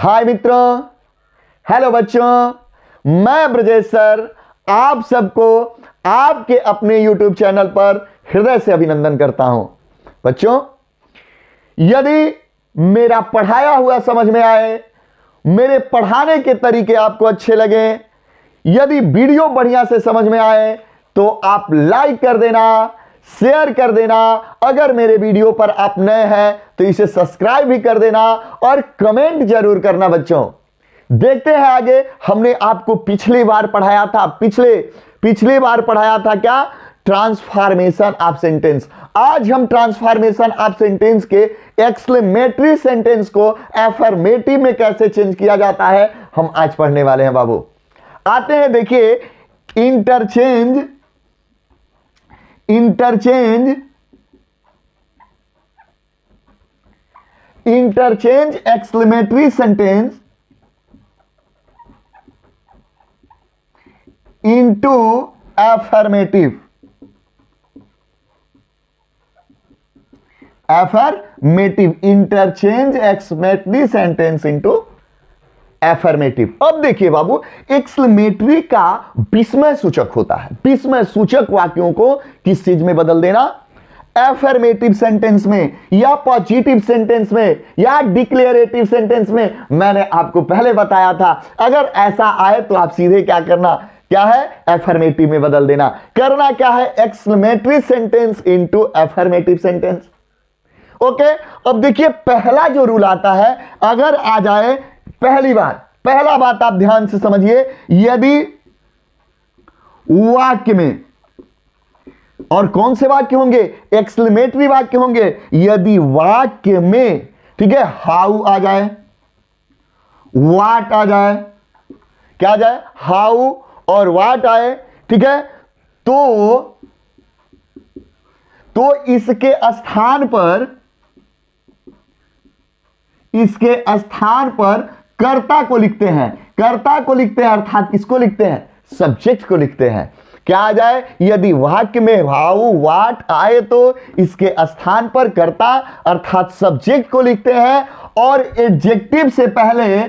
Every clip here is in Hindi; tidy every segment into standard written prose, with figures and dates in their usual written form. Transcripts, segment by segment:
हाय मित्रों, हेलो बच्चों, मैं ब्रजेश सर आप सबको आपके अपने YouTube चैनल पर हृदय से अभिनंदन करता हूं। बच्चों, यदि मेरा पढ़ाया हुआ समझ में आए, मेरे पढ़ाने के तरीके आपको अच्छे लगे, यदि वीडियो बढ़िया से समझ में आए तो आप लाइक कर देना, शेयर कर देना। अगर मेरे वीडियो पर आप नए हैं तो इसे सब्सक्राइब भी कर देना और कमेंट जरूर करना। बच्चों, देखते हैं आगे। हमने आपको पिछली बार पढ़ाया था, पिछली बार पढ़ाया था क्या? Transformation of sentence. आज हम ट्रांसफॉर्मेशन ऑफ सेंटेंस के एक्सक्लेमेटरी सेंटेंस को एफर्मेटिव में कैसे चेंज किया जाता है हम आज पढ़ने वाले हैं। बाबू आते हैं, देखिए, interchange exclamatory sentence into affirmative interchange exclamatory sentence into affirmative। अब देखिए बाबू, एक्सक्लेमेटरी का विस्मय सूचक होता है। विस्मय सूचक वाक्यों को किस चीज में बदल देना? एफर्मेटिव सेंटेंस में, या पॉजिटिव सेंटेंस में, या डिक्लेरेटिव सेंटेंस में। मैंने आपको पहले बताया था, अगर ऐसा आए तो आप सीधे क्या करना, क्या है? एफर्मेटिव में बदल देना। करना क्या है? Exclamatory sentence into affirmative sentence. Okay, अब देखिए, पहला जो रूल आता है, अगर आ जाए पहला बात आप ध्यान से समझिए, यदि वाक्य में, और कौन से वाक्य होंगे? एक्सक्लेमेटरी वाक्य होंगे। यदि वाक्य में, ठीक है, हाउ आ जाए, वाट आ जाए, क्या आ जाए? हाउ और वाट आए, ठीक है, तो इसके स्थान पर कर्ता को लिखते हैं। कर्ता को लिखते हैं अर्थात किसको लिखते हैं? सब्जेक्ट को लिखते हैं। क्या आ जाए? यदि वाक्य में हाउ वाट आए तो इसके स्थान पर कर्ता अर्थात सब्जेक्ट को लिखते हैं, और एडजेक्टिव से पहले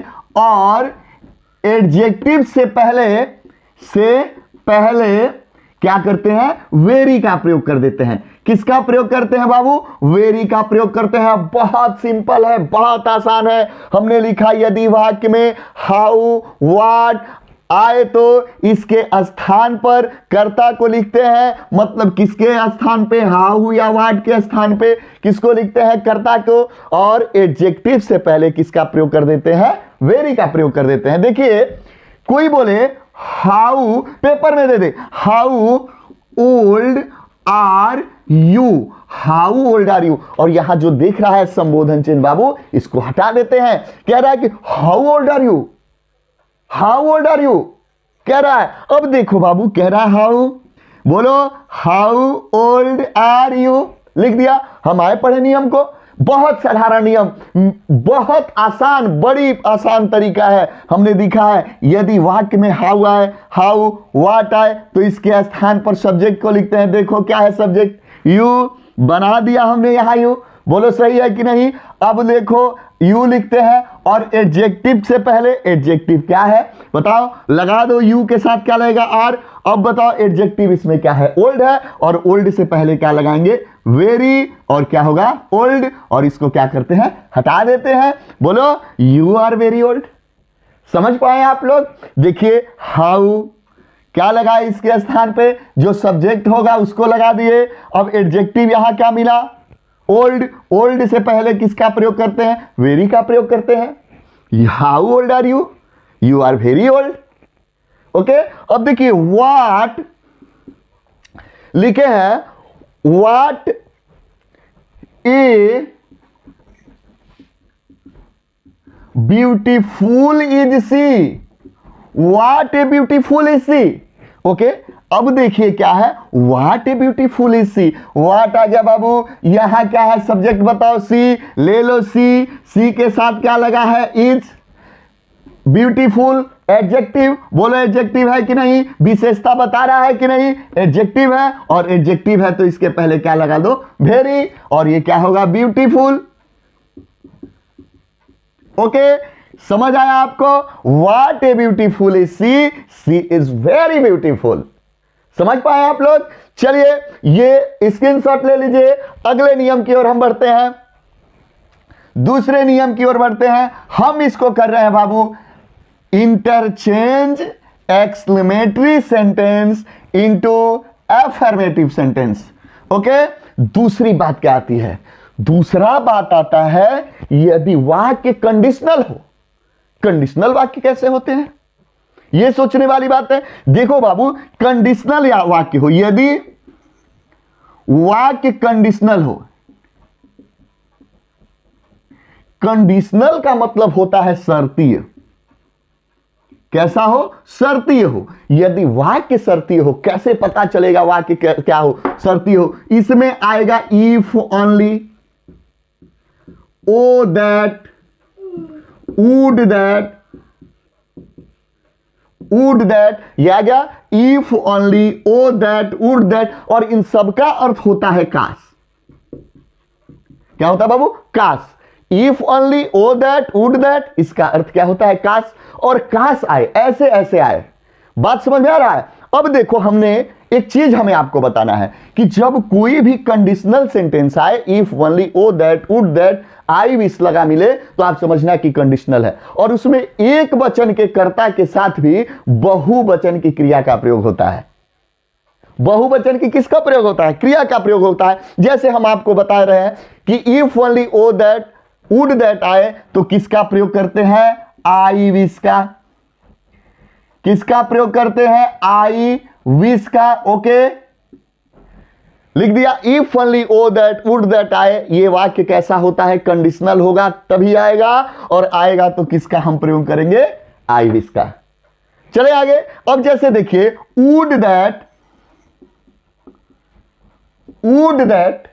क्या करते हैं? वेरी का प्रयोग कर देते हैं। किसका प्रयोग करते हैं बाबू? वेरी का प्रयोग करते हैं। बहुत सिंपल है, बहुत आसान है। हमने लिखा, यदि वाक्य में हाउ वाट आए तो इसके स्थान पर कर्ता को लिखते हैं। मतलब किसके स्थान पे? हाउ या वाट के स्थान पे किसको लिखते हैं? कर्ता को। और एडजेक्टिव से पहले किसका प्रयोग कर देते हैं? वेरी का प्रयोग कर देते हैं। देखिए, कोई बोले हाउ, पेपर में दे दे, how old are you, how old are you, और यहां जो देख रहा है संबोधन चिन्ह बाबू, इसको हटा देते हैं। कह रहा है कि how old are you, how old are you कह रहा है। अब देखो बाबू, कह रहा है हाउ, बोलो हाउ ओल्ड आर यू, लिख दिया। हम आए पढ़े नियम को, बहुत साधारण नियम, बहुत आसान, बड़ी आसान तरीका है। हमने दिखा है, यदि वाक्य में हाउ आए, हाउ वाट आए तो इसके स्थान पर सब्जेक्ट को लिखते हैं। देखो क्या है सब्जेक्ट? यू बना दिया हमने यहां यू। बोलो सही है कि नहीं? अब देखो, यू लिखते हैं, और एडजेक्टिव से पहले, एडजेक्टिव क्या है बताओ? लगा दो, यू के साथ क्या लगेगा? आर। अब बताओ एडजेक्टिव इसमें क्या है? ओल्ड है, और ओल्ड से पहले क्या लगाएंगे? वेरी, और क्या होगा? ओल्ड, और इसको क्या करते हैं? हटा देते हैं। बोलो यू आर वेरी ओल्ड। समझ पाए आप लोग? देखिए, हाउ क्या लगा इसके स्थान पे? जो सब्जेक्ट होगा उसको लगा दिए। अब एडजेक्टिव यहां क्या मिला? ओल्ड। ओल्ड से पहले किसका प्रयोग करते हैं? वेरी का प्रयोग करते हैं। How old are you? You are very old. Okay, अब देखिए, वाट लिखे हैं, what a beautiful is sea, what a beautiful is sea. Okay, अब देखिए क्या है? वाट ए ब्यूटीफुल इज सी। वाट आ गया बाबू, यहां क्या है? सब्जेक्ट बताओ, सी ले लो। सी के साथ क्या लगा है? इज। ब्यूटीफुल एडजेक्टिव, बोलो एडजेक्टिव है कि नहीं? विशेषता बता रहा है कि नहीं? एडजेक्टिव है, और एडजेक्टिव है तो इसके पहले क्या लगा दो? वेरी, और ये क्या होगा? ब्यूटीफुल। ओके, समझ आया आपको? What a beautiful is sea is very beautiful. समझ पाए आप लोग? चलिए ये स्क्रीनशॉट ले लीजिए। अगले नियम की ओर हम बढ़ते हैं, दूसरे नियम की ओर बढ़ते हैं। हम इसको कर रहे हैं बाबू, interchange exclamatory sentence into affirmative sentence. Okay, दूसरी बात क्या आती है? दूसरा बात आता है यदि वाक्य कंडीशनल हो। कंडीशनल वाक्य कैसे होते हैं, यह सोचने वाली बात है। देखो बाबू, कंडीशनल या वाक्य हो, यदि वाक्य कंडीशनल हो, कंडीशनल का मतलब होता है शर्तीय। कैसा हो? शर्तीय हो। यदि वाक्य शर्तीय हो, कैसे पता चलेगा वाक्य क्या हो? शर्तीय हो। इसमें आएगा if only, O that, would that, would that, या गया if only, O that, would that, और इन सबका अर्थ होता है काश। क्या होता है बाबू? काश। If only, O that, would that, इसका अर्थ क्या होता है? काश। और काश आए, ऐसे ऐसे आए। बात समझ में आ रहा है? अब देखो, हमने एक चीज हमें आपको बताना है कि जब कोई भी कंडीशनल सेंटेंस आए, if only, O that, would that, I wish लगा मिले, तो आप समझना कि कंडीशनल है। और उसमें एक वचन के कर्ता के साथ भी बहुवचन की क्रिया का प्रयोग होता है। बहुवचन की किसका प्रयोग होता है? क्रिया का प्रयोग होता है। जैसे हम आपको बता रहे हैं कि if only, O that, would that आए, तो किसका प्रयोग करते हैं? आई विश का। किसका प्रयोग करते हैं? आई विश का। ओके, लिख दिया। If only, O that, would that आए, ये वाक्य कैसा होता है? कंडीशनल होगा, तभी आएगा। और आएगा तो किसका हम प्रयोग करेंगे? आई विश का। चले आगे। अब जैसे देखिए, वुड दैट, वुड दैट,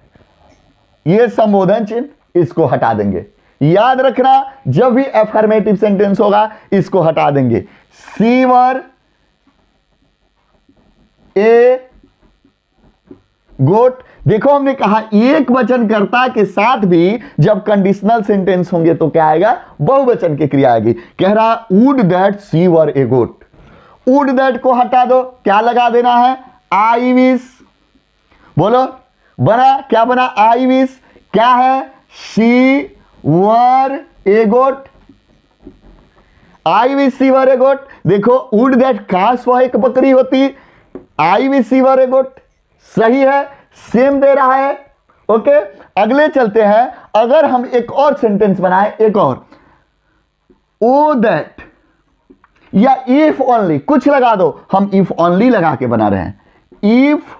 ये संबोधन चिन्ह, इसको हटा देंगे। याद रखना, जब भी अफर्मेटिव सेंटेंस होगा इसको हटा देंगे। सीवर ए गोट। देखो, हमने कहा एक वचन कर्ता के साथ भी जब कंडीशनल सेंटेंस होंगे तो क्या आएगा? बहुवचन की क्रिया आएगी। कह रहा would that she were a goat. Would that को हटा दो, क्या लगा देना है? I wish. बोलो, बना क्या? बना आई विश। क्या है? She were a goat. I wish she were a goat. देखो, वुड दैट काश वह एक बकरी होती, आई विश सी वर ए गोट। सही है, सेम दे रहा है। ओके, अगले चलते हैं। अगर हम एक और सेंटेंस बनाए, एक और, ओ दैट या इफ ओनली, कुछ लगा दो, हम इफ ओनली लगा के बना रहे हैं। If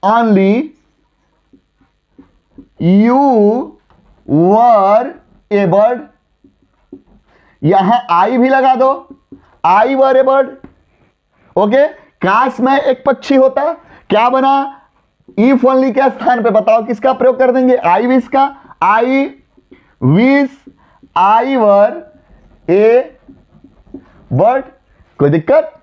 only you were A bird, यहां आई भी लगा दो, आई वर ए बर्ड। ओके, काश में एक पक्षी होता, क्या बना? इफ ओनली के स्थान पे बताओ किसका प्रयोग कर देंगे? आई विश का। I wish I were A bird. कोई दिक्कत?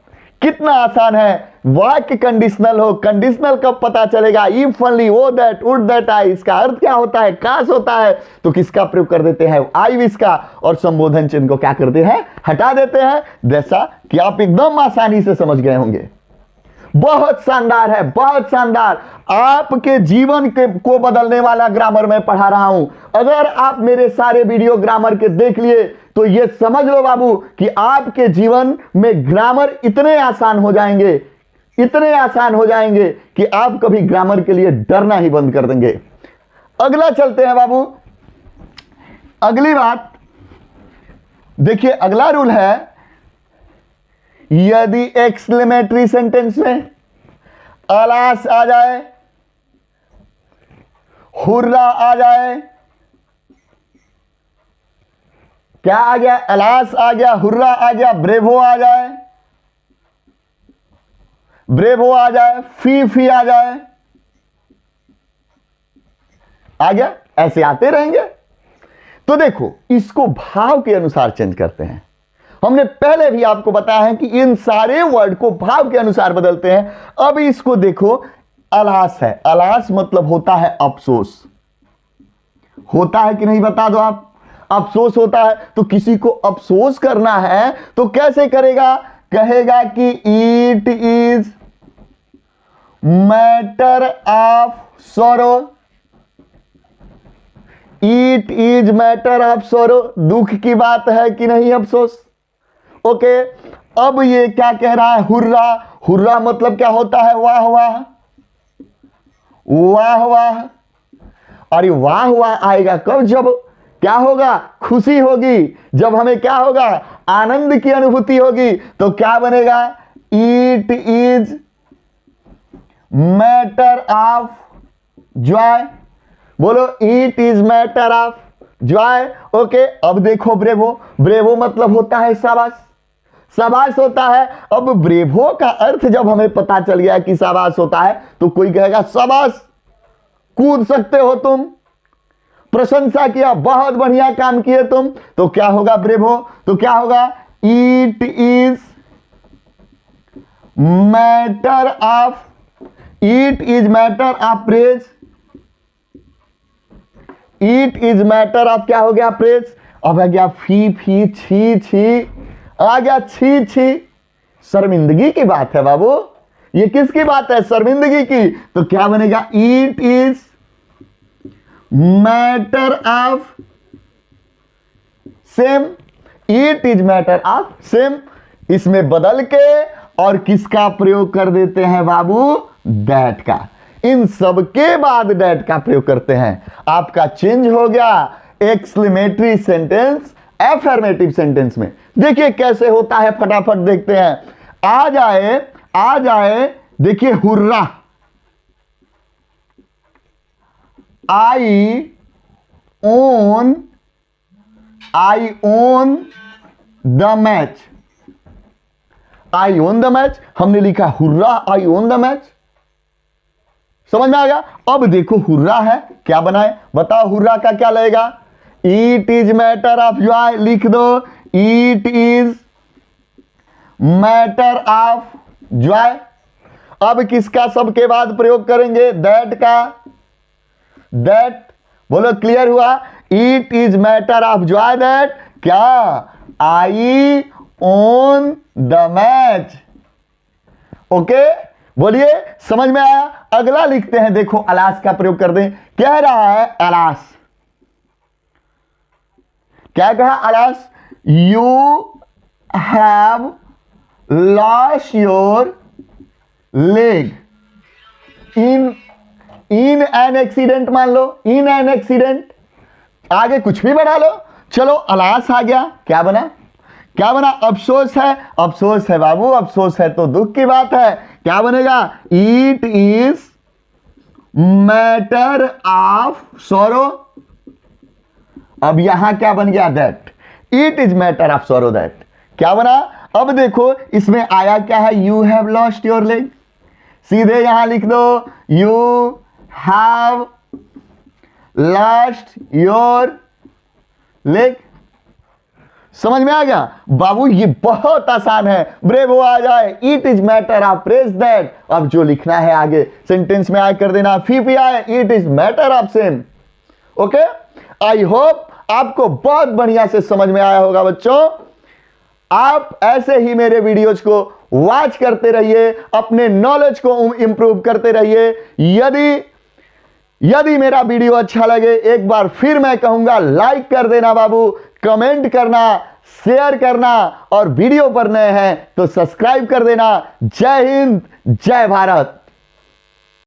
कितना आसान है। वाक्य कंडीशनल हो, कंडीशनल कब पता चलेगा? If only, O that, would that आए, इसका अर्थ क्या होता है? काश होता है, तो किसका प्रयोग कर देते हैं? आई विश का। और संबोधन चिन्ह को क्या करते हैं? हटा देते हैं। जैसा कि आप एकदम आसानी से समझ गए होंगे। बहुत शानदार है, बहुत शानदार। आपके जीवन को बदलने वाला ग्रामर मैं पढ़ा रहा हूं। अगर आप मेरे सारे वीडियो ग्रामर के देख लिए तो ये समझ लो बाबू कि आपके जीवन में ग्रामर इतने आसान हो जाएंगे, इतने आसान हो जाएंगे कि आप कभी ग्रामर के लिए डरना ही बंद कर देंगे। अगला चलते हैं बाबू। अगली बात देखिए, अगला रूल है, यदि एक्सक्लेमेटरी सेंटेंस में अलास आ जाए, हुर्रा आ जाए, क्या आ गया? अलास आ गया, हुर्रा आ गया, ब्रेवो आ जाए, ब्रेवो आ जाए, फी आ जाए, आ गया, ऐसे आते रहेंगे। तो देखो, इसको भाव के अनुसार चेंज करते हैं। हमने पहले भी आपको बताया है कि इन सारे वर्ड को भाव के अनुसार बदलते हैं। अब इसको देखो, अलास है, अलास मतलब होता है अफसोस। होता है कि नहीं बता दो आप? अफसोस होता है। तो किसी को अफसोस करना है तो कैसे करेगा? कहेगा कि it is matter of sorrow. It is matter of sorrow, दुख की बात है कि नहीं, अफसोस। ओके, अब ये क्या कह रहा है? हुर्रा। हुर्रा मतलब क्या होता है? वाह वाह, वाह वाह। अरे वाह वाह आएगा कब? जब क्या होगा? खुशी होगी, जब हमें क्या होगा? आनंद की अनुभूति होगी। तो क्या बनेगा? It is matter of joy. बोलो, it is matter of joy. Okay, अब देखो ब्रेवो। ब्रेवो मतलब होता है शाबाश, शाबाश होता है। अब ब्रेवो का अर्थ जब हमें पता चल गया कि शाबाश होता है तो कोई कहेगा शाबाश, कूद सकते हो तुम, प्रशंसा किया, बहुत बढ़िया काम किए तुम। तो क्या होगा ब्रेवो? तो क्या होगा? It is matter of, it is matter of praise. It is matter of क्या हो गया? प्रेज। अब आ गया फी फी, छी छी, आ गया छी छी। शर्मिंदगी की बात है बाबू, ये किसकी बात है? शर्मिंदगी की। तो क्या बनेगा? It is matter of same. It is matter of same. इसमें बदल के और किसका प्रयोग कर देते हैं बाबू? दैट का। इन सब के बाद दैट का प्रयोग करते हैं। आपका चेंज हो गया एक्सक्लेमेटरी सेंटेंस एफर्मेटिव सेंटेंस में। देखिए कैसे होता है, फटाफट देखते हैं। आ जाए, आ जाए। देखिए hurrah, I own, I own the match. I own the match, हमने लिखा hurrah, I own the match. समझ में आ गया? अब देखो हुर्रा है, क्या बनाए बताओ? हुर्रा का क्या लगेगा? It is matter of Joy, लिख दो। It is matter of Joy. अब किसका सबके बाद प्रयोग करेंगे? दैट का। दैट, बोलो क्लियर हुआ? It is matter of Joy that क्या? आई ओन द मैच। ओके, बोलिए समझ में आया? अगला लिखते हैं, देखो अलास का प्रयोग कर दें। कह रहा है अलास, क्या कहा alas? You have lost your leg in an accident. मान लो इन एन एक्सीडेंट, आगे कुछ भी बना लो। चलो अलास आ गया, क्या बना? क्या बना? अफसोस है। अफसोस है बाबू, अफसोस है तो दुख की बात है। क्या बनेगा? It is matter of sorrow. अब यहां क्या बन गया? That. It is matter of sorrow that. क्या बना? अब देखो इसमें आया क्या है? You have lost your leg. सीधे यहां लिख दो, you have lost your leg. समझ में आ गया बाबू? ये बहुत आसान है। ब्रेवो आ जाए, it is matter of praise that. अब जो लिखना है आगे सेंटेंस में आए कर देना। फी आए, it is matter of same. Okay, I hope आपको बहुत बढ़िया से समझ में आया होगा बच्चों। आप ऐसे ही मेरे वीडियोज को वॉच करते रहिए, अपने नॉलेज को इंप्रूव करते रहिए। यदि मेरा वीडियो अच्छा लगे, एक बार फिर मैं कहूंगा लाइक कर देना बाबू, कमेंट करना, शेयर करना, और वीडियो पर नए हैं तो सब्सक्राइब कर देना। जय हिंद, जय भारत।